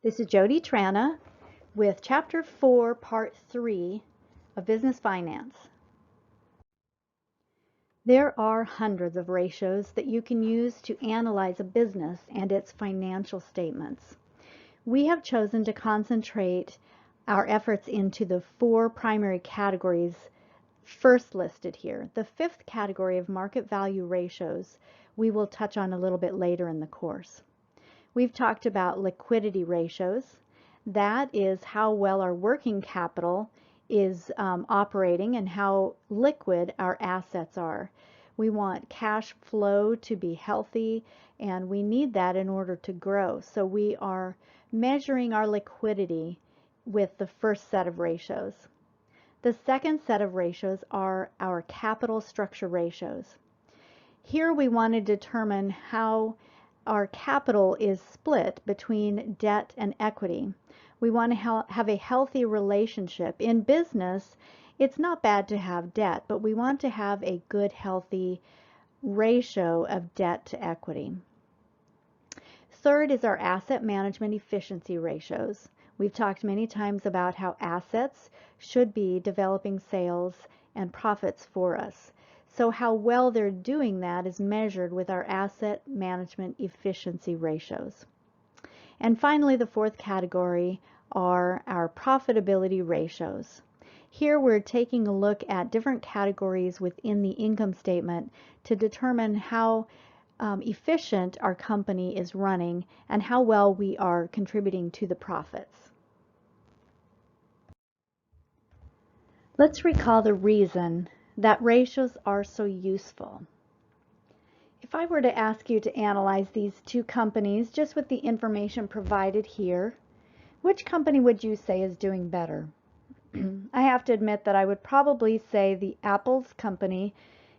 This is Jody Trana with Chapter 4, Part 3 of Business Finance. There are hundreds of ratios that you can use to analyze a business and its financial statements. We have chosen to concentrate our efforts into the four primary categories first listed here. The fifth category of market value ratios we will touch on a little bit later in the course. We've talked about liquidity ratios. That is how well our working capital is operating and how liquid our assets are. We want cash flow to be healthy, and we need that in order to grow. So we are measuring our liquidity with the first set of ratios. The second set of ratios are our capital structure ratios. Here we want to determine how our capital is split between debt and equity. We want to have a healthy relationship. In business, it's not bad to have debt, but we want to have a good, healthy ratio of debt to equity. Third is our asset management efficiency ratios. We've talked many times about how assets should be developing sales and profits for us. So how well they're doing that is measured with our asset management efficiency ratios. And finally, the fourth category are our profitability ratios. Here we're taking a look at different categories within the income statement to determine how efficient our company is running and how well we are contributing to the profits. Let's recall the reason that ratios are so useful. If I were to ask you to analyze these two companies just with the information provided here, which company would you say is doing better? I have to admit that I would probably say the apples company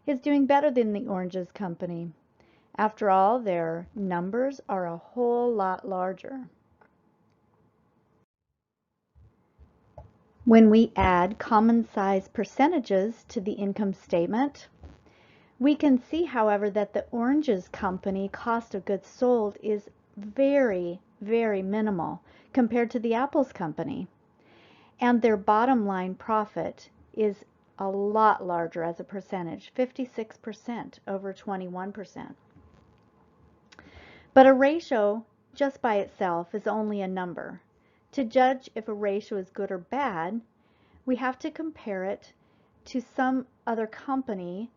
is doing better than the oranges company. After all, their numbers are a whole lot larger. When we add common size percentages to the income statement, we can see, however, that the oranges company cost of goods sold is very, very minimal compared to the apples company. And their bottom line profit is a lot larger as a percentage, 56% over 21%. But a ratio just by itself is only a number. To judge if a ratio is good or bad, we have to compare it to some other company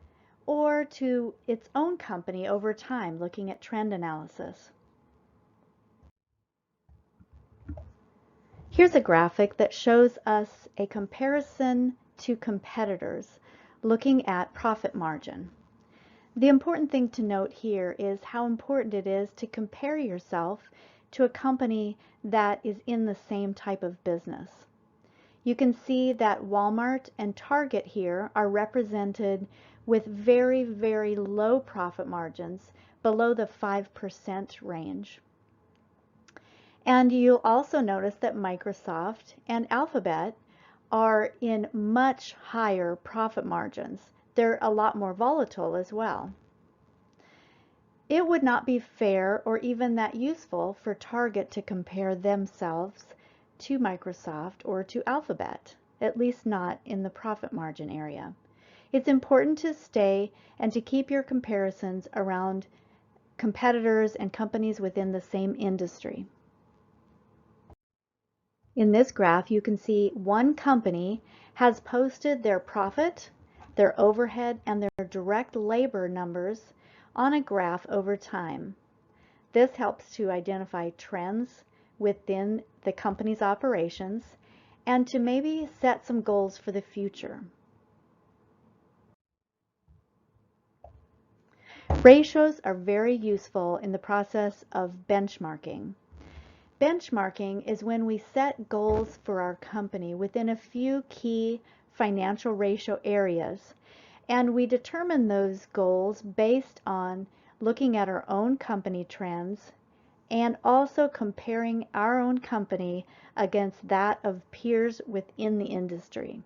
or to its own company over time, looking at trend analysis. Here's a graphic that shows us a comparison to competitors looking at profit margin. The important thing to note here is how important it is to compare yourself to a company that is in the same type of business. You can see that Walmart and Target here are represented with very, very low profit margins, below the 5% range. And you'll also notice that Microsoft and Alphabet are in much higher profit margins. They're a lot more volatile as well. It would not be fair or even that useful for Target to compare themselves to Microsoft or to Alphabet, at least not in the profit margin area. It's important to stay and to keep your comparisons around competitors and companies within the same industry. In this graph, you can see one company has posted their profit, their overhead, and their direct labor numbers on a graph over time. This helps to identify trends within the company's operations and to maybe set some goals for the future. Ratios are very useful in the process of benchmarking. Benchmarking is when we set goals for our company within a few key financial ratio areas, and we determine those goals based on looking at our own company trends and also comparing our own company against that of peers within the industry.